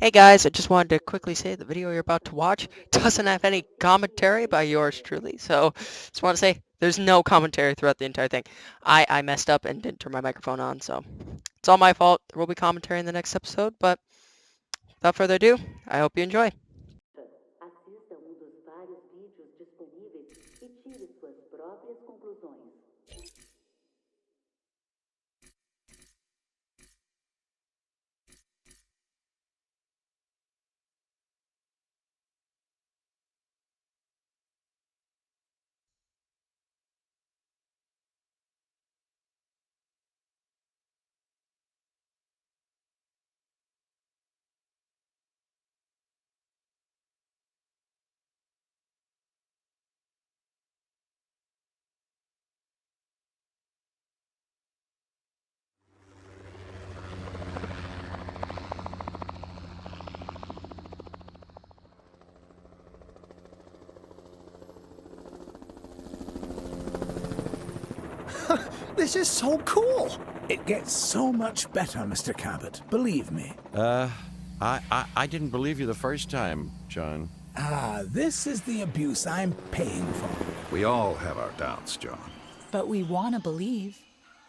Hey guys, I just wanted to quickly say the video you're about to watch doesn't have any commentary by yours truly. So just want to say there's no commentary throughout the entire thing. I messed up and didn't turn my microphone on, so it's all my fault. There will be commentary in the next episode, but without further ado, I hope you enjoy. Assista a dos vários vídeos disponíveis e tire suas próprias conclusões. This is so cool! It gets so much better, Mr. Cabot, believe me. I didn't believe you the first time, John. This is the abuse I'm paying for. We all have our doubts, John. But we want to believe.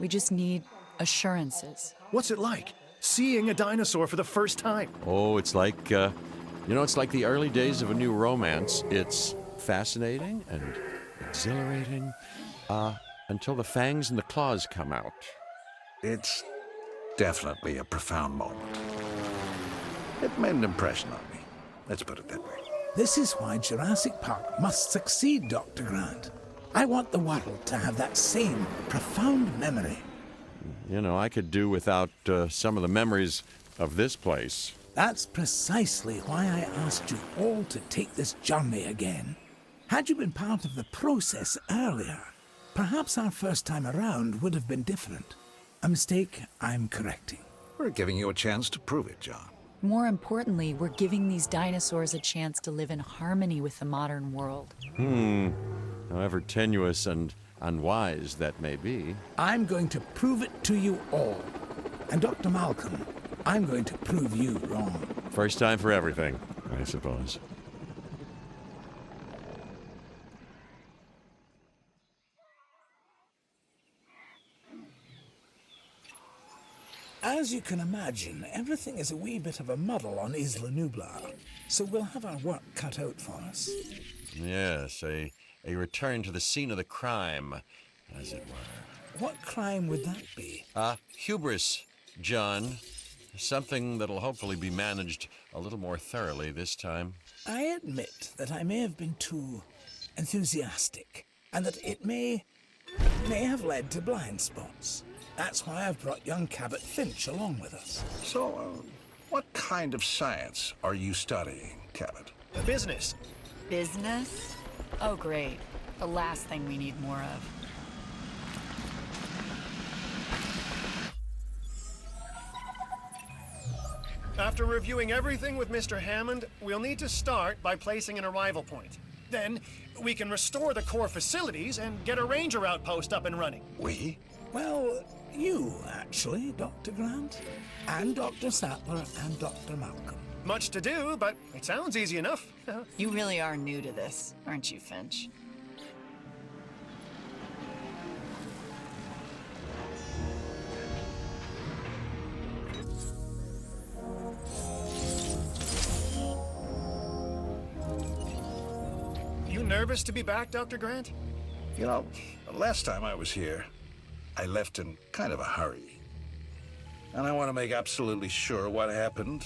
We just need assurances. What's it like, seeing a dinosaur for the first time? Oh, it's like, it's like the early days of a new romance. It's fascinating and exhilarating, until the fangs and the claws come out. It's definitely a profound moment. It made an impression on me. Let's put it that way. This is why Jurassic Park must succeed, Dr. Grant. I want the world to have that same profound memory. You know, I could do without some of the memories of this place. That's precisely why I asked you all to take this journey again. Had you been part of the process earlier, perhaps our first time around would have been different. A mistake I'm correcting. We're giving you a chance to prove it, John. More importantly, we're giving these dinosaurs a chance to live in harmony with the modern world. However tenuous and unwise that may be. I'm going to prove it to you all. And Dr. Malcolm, I'm going to prove you wrong. First time for everything, I suppose. As you can imagine, everything is a wee bit of a muddle on Isla Nublar, so we'll have our work cut out for us. Yes, a return to the scene of the crime, as it were. What crime would that be? Hubris, John. Something that'll hopefully be managed a little more thoroughly this time. I admit that I may have been too enthusiastic, and that it may have led to blind spots. That's why I've brought young Cabot Finch along with us. So, what kind of science are you studying, Cabot? Business. Business? Oh, great. The last thing we need more of. After reviewing everything with Mr. Hammond, we'll need to start by placing an arrival point. Then, we can restore the core facilities and get a ranger outpost up and running. We? Well, you, actually, Dr. Grant, and Dr. Sattler, and Dr. Malcolm. Much to do, but it sounds easy enough. You really are new to this, aren't you, Finch? You nervous to be back, Dr. Grant? You know, the last time I was here, I left in kind of a hurry. And I want to make absolutely sure what happened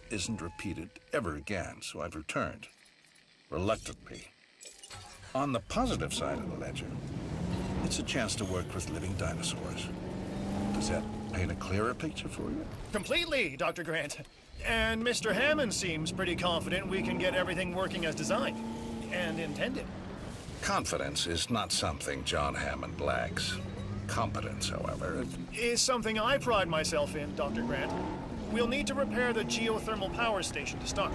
isn't repeated ever again, so I've returned. Reluctantly. On the positive side of the ledger, it's a chance to work with living dinosaurs. Does that paint a clearer picture for you? Completely, Dr. Grant. And Mr. Hammond seems pretty confident we can get everything working as designed and intended. Confidence is not something John Hammond lacks. Competence, however, Is something I pride myself in, Dr. Grant. We'll need to repair the geothermal power station to start.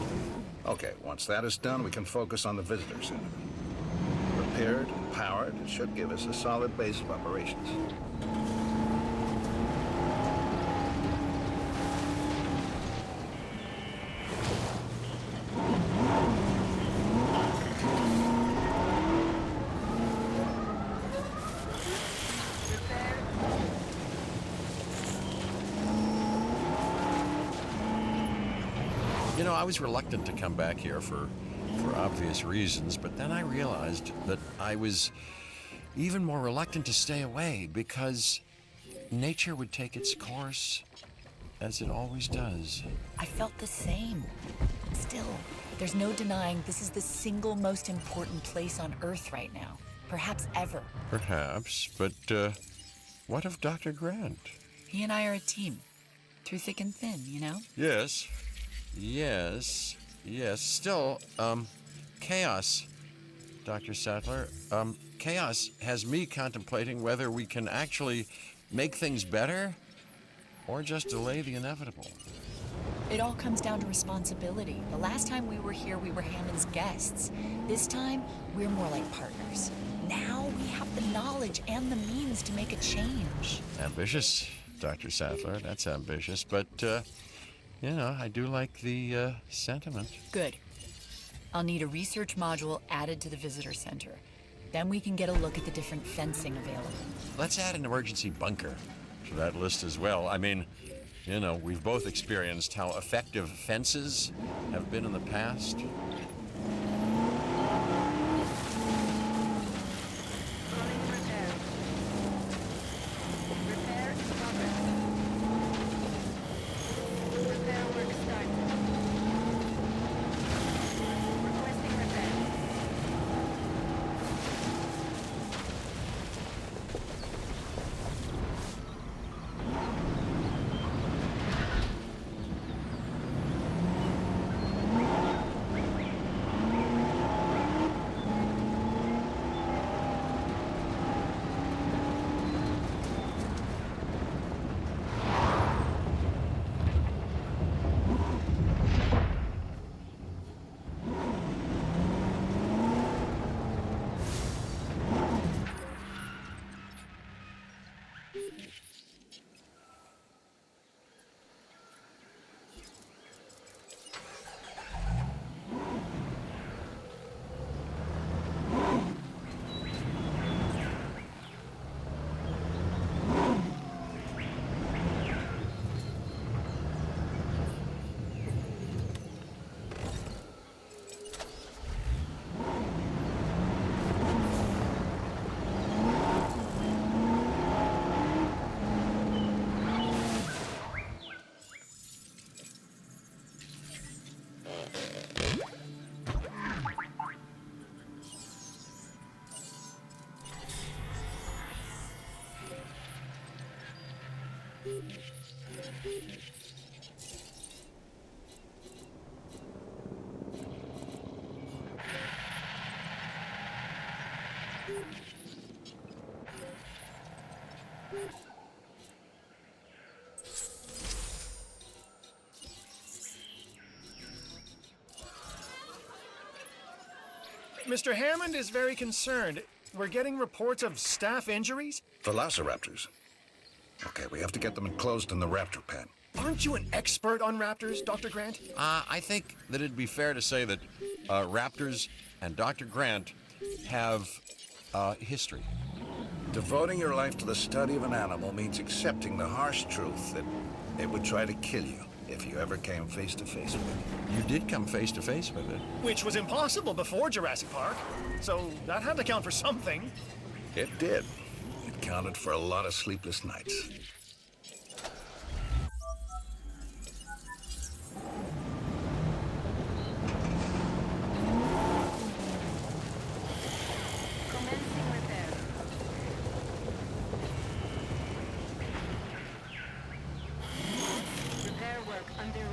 Okay, once that is done, we can focus on the visitor center. Repaired and powered, it should give us a solid base of operations. You know, I was reluctant to come back here for obvious reasons, but then I realized that I was even more reluctant to stay away because nature would take its course as it always does. I felt the same. Still, there's no denying this is the single most important place on Earth right now. Perhaps ever. Perhaps, but what of Dr. Grant? He and I are a team. Through thick and thin, you know? Yes. Still, chaos, Dr. Sattler. Chaos has me contemplating whether we can actually make things better or just delay the inevitable. It all comes down to responsibility. The last time we were here, we were Hammond's guests. This time, we're more like partners. Now we have the knowledge and the means to make a change. Ambitious, Dr. Sattler. That's ambitious, but, you know, I do like the sentiment. Good. I'll need a research module added to the visitor center. Then we can get a look at the different fencing available. Let's add an emergency bunker to that list as well. I mean, you know, we've both experienced how effective fences have been in the past. Mr. Hammond is very concerned. We're getting reports of staff injuries. Velociraptors. Okay, we have to get them enclosed in the raptor pen. Aren't you an expert on raptors, Dr. Grant? I think that it'd be fair to say that raptors and Dr. Grant have history. Devoting your life to the study of an animal means accepting the harsh truth that it would try to kill you if you ever came face to face with it. You did come face to face with it. Which was impossible before Jurassic Park. So that had to count for something. It did. It counted for a lot of sleepless nights. Commencing repair. Repair work underway.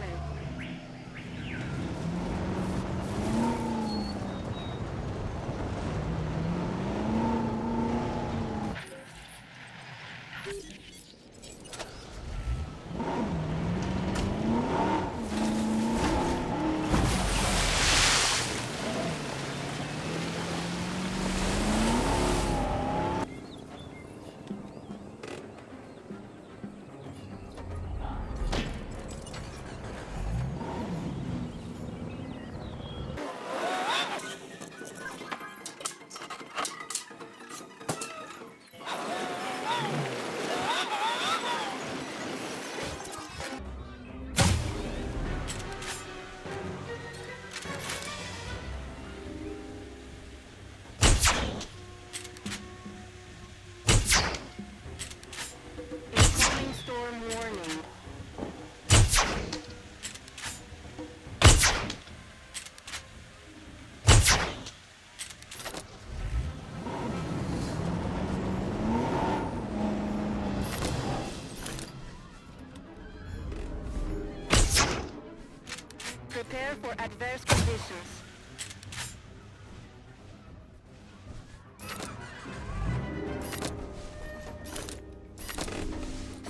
Prepare for adverse conditions.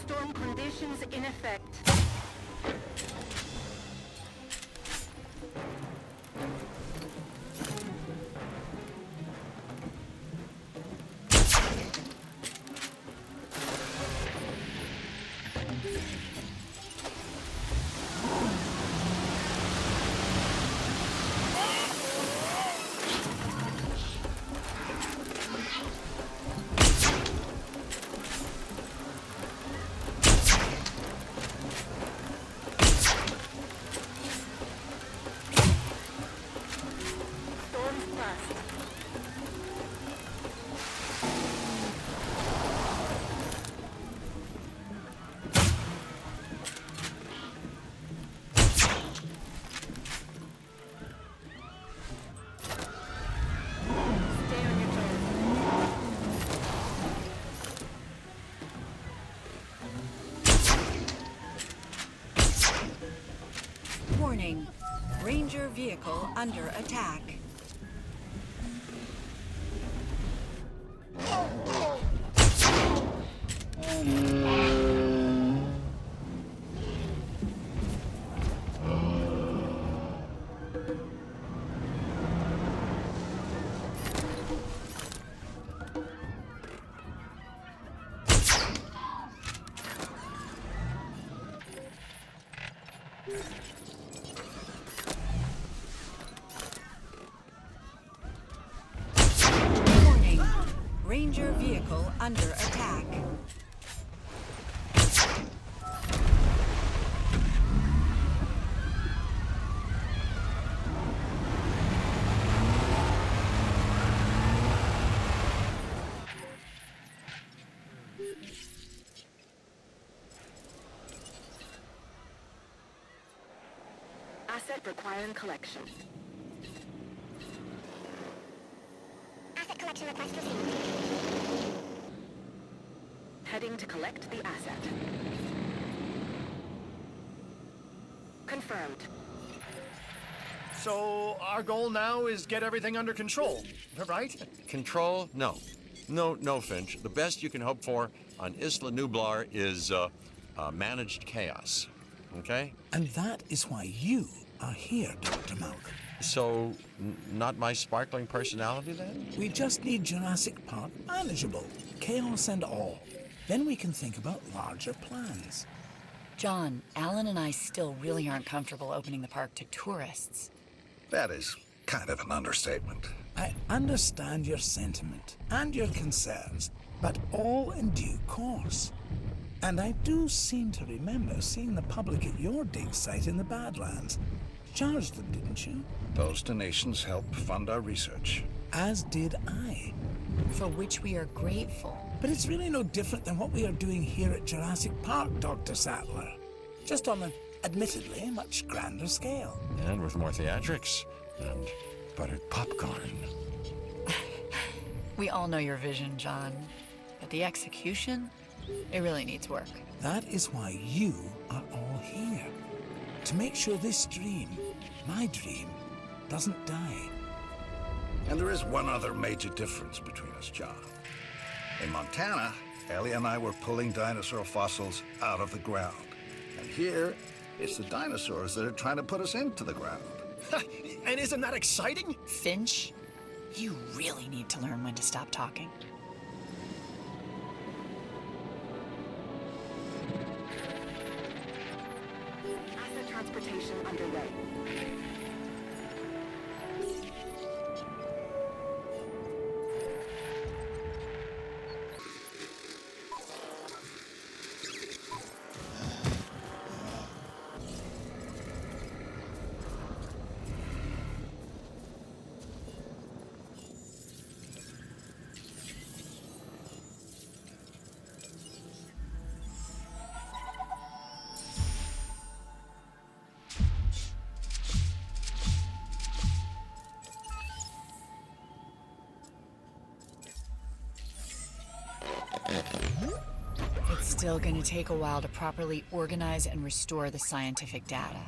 Storm conditions in effect. Storms past. Stay on your toes. Warning. Ranger vehicle under attack. Warning. Ranger vehicle under attack. Asset requiring collection. Asset collection request received. Heading to collect the asset. Confirmed. So our goal now is get everything under control, right? Control? No. No, Finch. The best you can hope for on Isla Nublar is managed chaos. Okay? And that is why you are here, Dr. Malcolm. So, not my sparkling personality then? We just need Jurassic Park manageable, chaos and all. Then we can think about larger plans. John, Alan and I still really aren't comfortable opening the park to tourists. That is kind of an understatement. I understand your sentiment and your concerns, but all in due course. And I do seem to remember seeing the public at your dig site in the Badlands. Charged them, didn't you? Those donations help fund our research. As did I. For which we are grateful. But it's really no different than what we are doing here at Jurassic Park, Dr. Sattler. Just on an, admittedly, much grander scale. And with more theatrics and buttered popcorn. We all know your vision, John. But the execution, it really needs work. That is why you are all here. To make sure this dream, my dream, doesn't die. And there is one other major difference between us, John. In Montana, Ellie and I were pulling dinosaur fossils out of the ground. And here, it's the dinosaurs that are trying to put us into the ground. And isn't that exciting? Finch, you really need to learn when to stop talking. Asset transportation underway. It's still going to take a while to properly organize and restore the scientific data.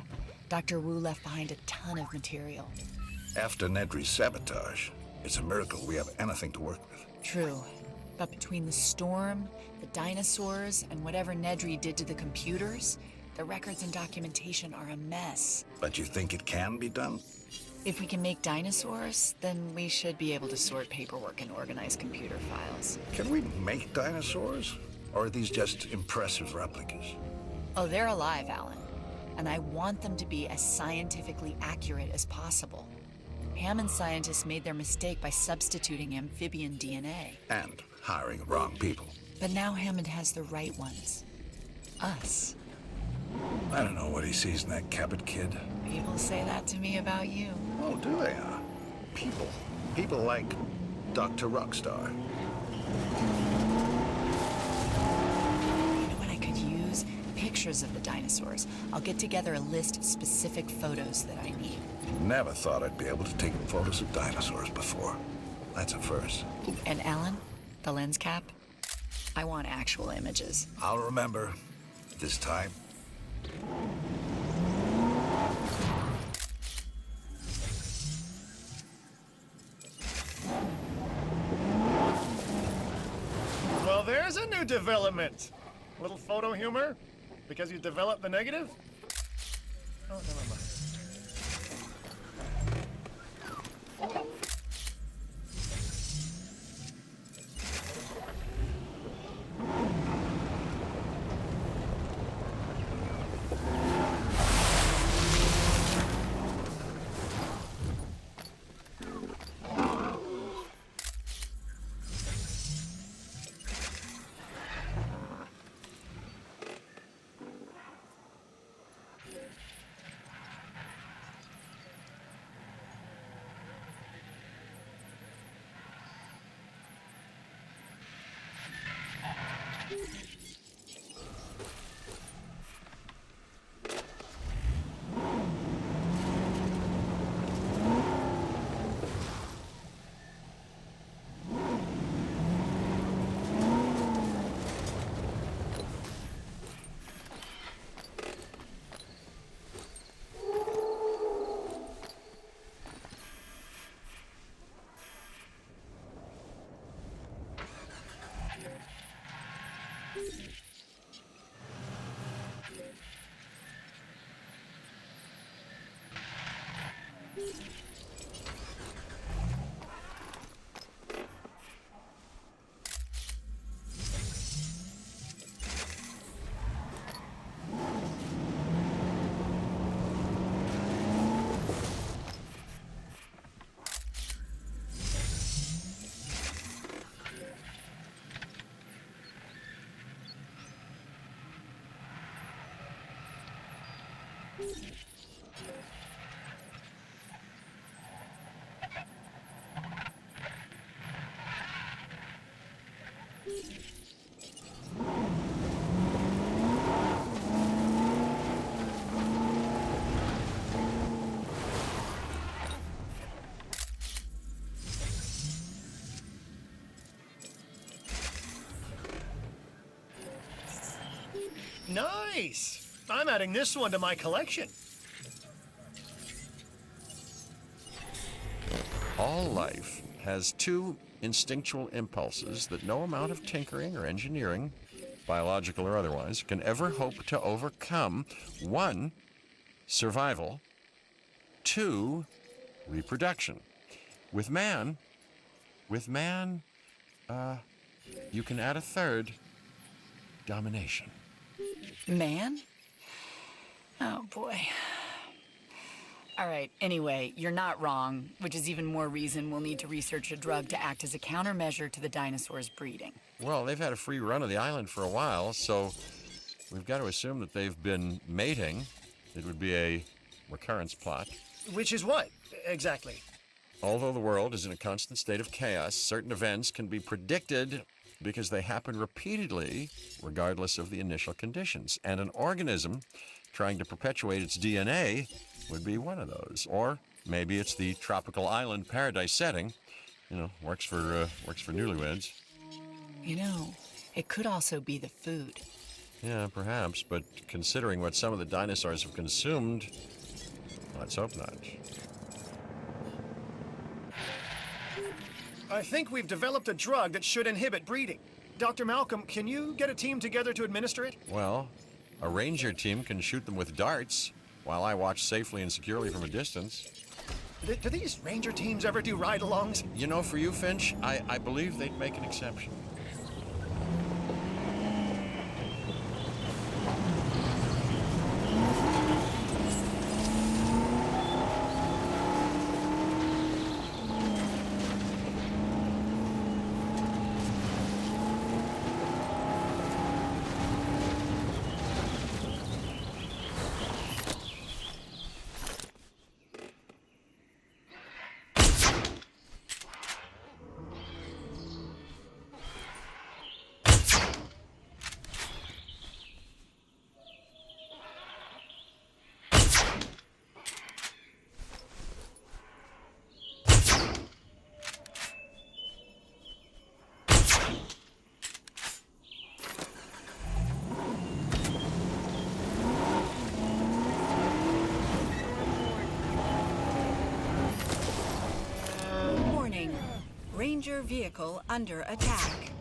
Dr. Wu left behind a ton of material. After Nedry's sabotage, it's a miracle we have anything to work with. True. But between the storm, the dinosaurs, and whatever Nedry did to the computers, the records and documentation are a mess. But you think it can be done? If we can make dinosaurs, then we should be able to sort paperwork and organize computer files. Can we make dinosaurs? Or are these just impressive replicas? Oh, they're alive, Alan. And I want them to be as scientifically accurate as possible. Hammond scientists made their mistake by substituting amphibian DNA. And hiring the wrong people. But now Hammond has the right ones. Us. I don't know what he sees in that Cabot kid. People say that to me about you. Oh, do they? People. People like Dr. Rockstar. You know what I could use? Pictures of the dinosaurs. I'll get together a list of specific photos that I need. Never thought I'd be able to take photos of dinosaurs before. That's a first. And Alan, the lens cap? I want actual images. I'll remember. This time. Well, there's a new development. Little photo humor? Because you developed the negative? Oh, never mind. Nice! I'm adding this one to my collection. All life has two instinctual impulses that no amount of tinkering or engineering, biological or otherwise, can ever hope to overcome. One, survival. Two, reproduction. With man, you can add a third, domination. Man? Oh, boy. All right, anyway, you're not wrong, which is even more reason we'll need to research a drug to act as a countermeasure to the dinosaurs' breeding. Well, they've had a free run of the island for a while, so we've got to assume that they've been mating. It would be a recurrence plot. Which is what, exactly? Although the world is in a constant state of chaos, certain events can be predicted because they happen repeatedly, regardless of the initial conditions. And an organism trying to perpetuate its DNA would be one of those. Or maybe it's the tropical island paradise setting. You know, works for newlyweds. You know, it could also be the food. Yeah, perhaps, but considering what some of the dinosaurs have consumed, Let's hope not. I think we've developed a drug that should inhibit breeding. Dr. Malcolm, can you get a team together to administer it? Well, a ranger team can shoot them with darts while I watch safely and securely from a distance. Do these ranger teams ever do ride-alongs? You know, for you, Finch, I believe they'd make an exception. Warning. Ranger vehicle under attack.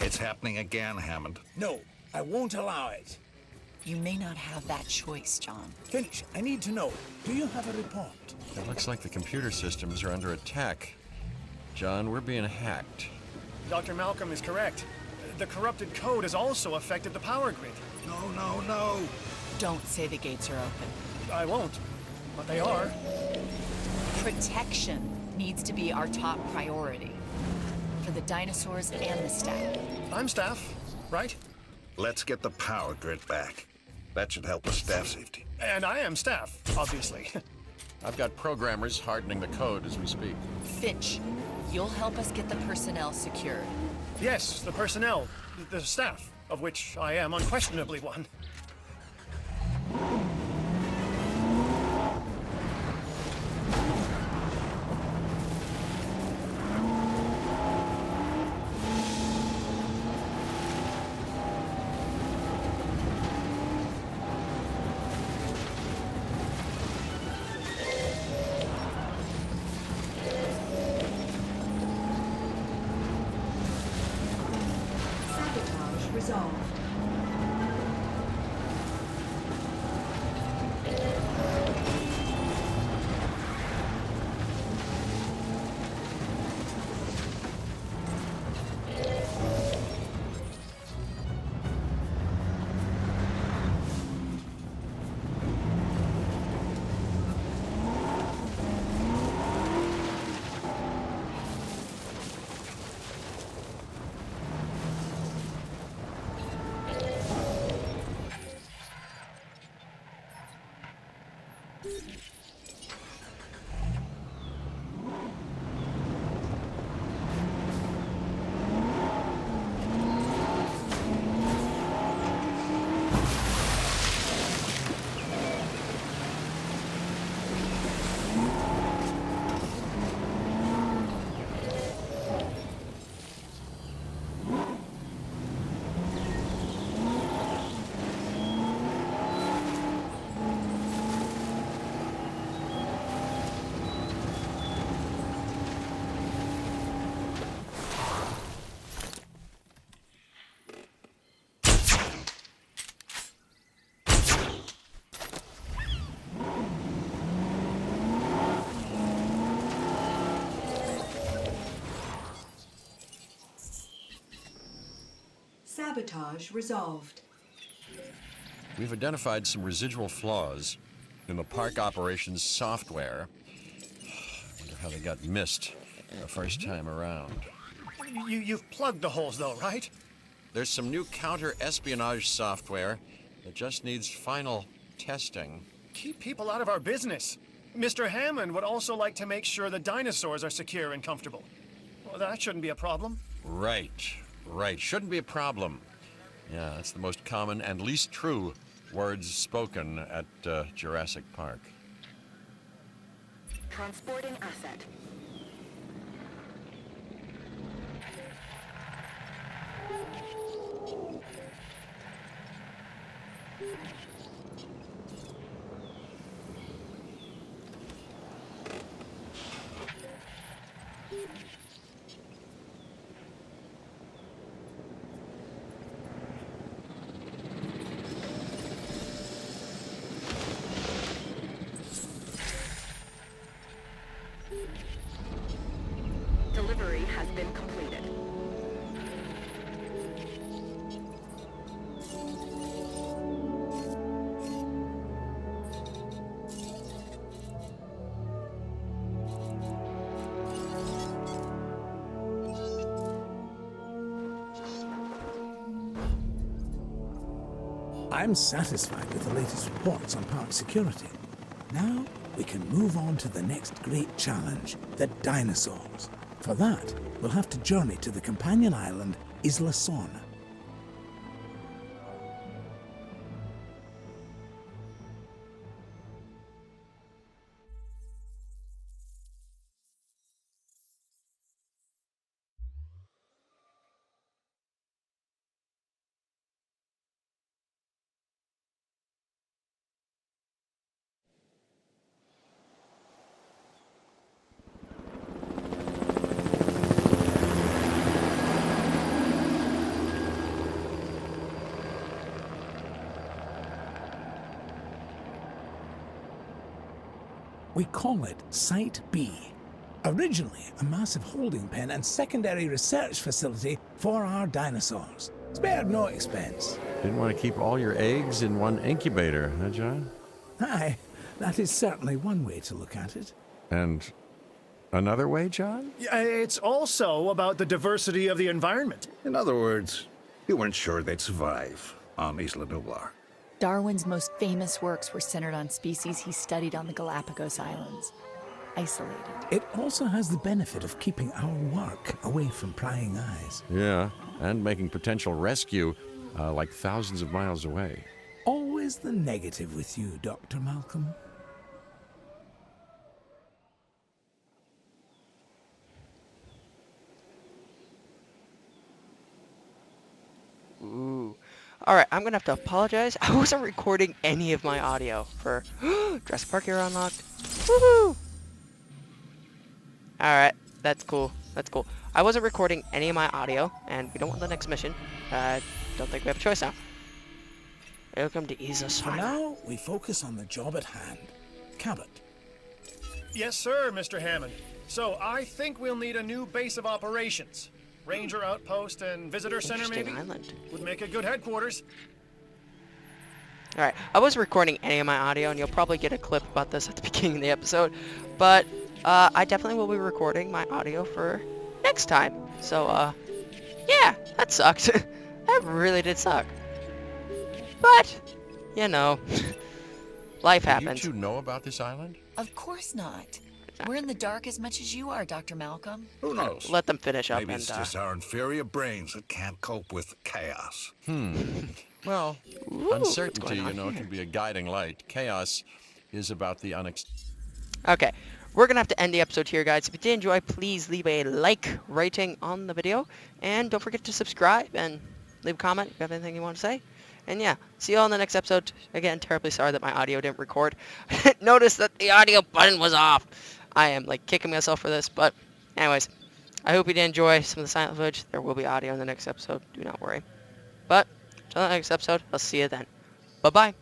It's happening again, Hammond. No, I won't allow it. You may not have that choice, John. Finch, I need to know. Do you have a report? It looks like the computer systems are under attack. John, we're being hacked. Dr. Malcolm is correct. The corrupted code has also affected the power grid. No. Don't say the gates are open. I won't, but they are. Protection needs to be our top priority. For the dinosaurs and the staff. I'm staff, right? Let's get the power grid back. That should help with staff safety. And I am staff, obviously. I've got programmers hardening the code as we speak. Finch, you'll help us get the personnel secured. Yes, the personnel, the staff, of which I am unquestionably one. Sabotage resolved. Sabotage resolved. We've identified some residual flaws in the park operations software. I wonder how they got missed the first time around. You've plugged the holes, though, right? There's some new counter-espionage software that just needs final testing. Keep people out of our business. Mr. Hammond would also like to make sure the dinosaurs are secure and comfortable. Well, that shouldn't be a problem. Right. Shouldn't be a problem. Yeah, that's the most common and least true words spoken at Jurassic Park. Transporting asset. Delivery has been completed. I'm satisfied with the latest reports on park security. Now we can move on to the next great challenge, the dinosaurs. For that, we'll have to journey to the companion island, Isla Sorna. We call it Site B. Originally a massive holding pen and secondary research facility for our dinosaurs. Spared no expense. Didn't want to keep all your eggs in one incubator, huh, John? Aye, that is certainly one way to look at it. And another way, John? It's also about the diversity of the environment. In other words, you weren't sure they'd survive on Isla Nublar. Darwin's most famous works were centered on species he studied on the Galapagos Islands. Isolated. It also has the benefit of keeping our work away from prying eyes. Yeah, and making potential rescue like thousands of miles away. Always the negative with you, Dr. Malcolm. Ooh. Alright, I'm gonna have to apologize. I wasn't recording any of my audio for Jurassic Park here unlocked. Woohoo! Alright, that's cool. That's cool. I wasn't recording any of my audio, and we don't want the next mission. I don't think we have a choice now. Welcome to Isla For Sorna. now, we focus on the job at hand. Cabot. Yes, sir, Mr. Hammond. So I think we'll need a new base of operations. Ranger outpost and visitor center, Interesting maybe? island. Would make a good headquarters. Alright, I wasn't recording any of my audio, and you'll probably get a clip about this at the beginning of the episode, but I definitely will be recording my audio for next time. So, yeah, that sucked. That really did suck. But, you know, life Do you happens. two know about this island? Of course not. We're in the dark as much as you are, Dr. Malcolm. Who knows? Let them finish up Maybe and it's just our inferior brains that can't cope with chaos. Well, ooh, what's uncertainty, going on you know, here? can be a guiding light. Chaos is about the unexpected. Okay, we're gonna have to end the episode here, guys. If you did enjoy, please leave a like rating on the video, and don't forget to subscribe and leave a comment if you have anything you want to say. And yeah, see you all in the next episode. Again, terribly sorry that my audio didn't record. Notice that the audio button was off. I am like kicking myself for this, but anyways, I hope you did enjoy some of the silent footage. There will be audio in the next episode. Do not worry. But until the next episode, I'll see you then. Bye bye.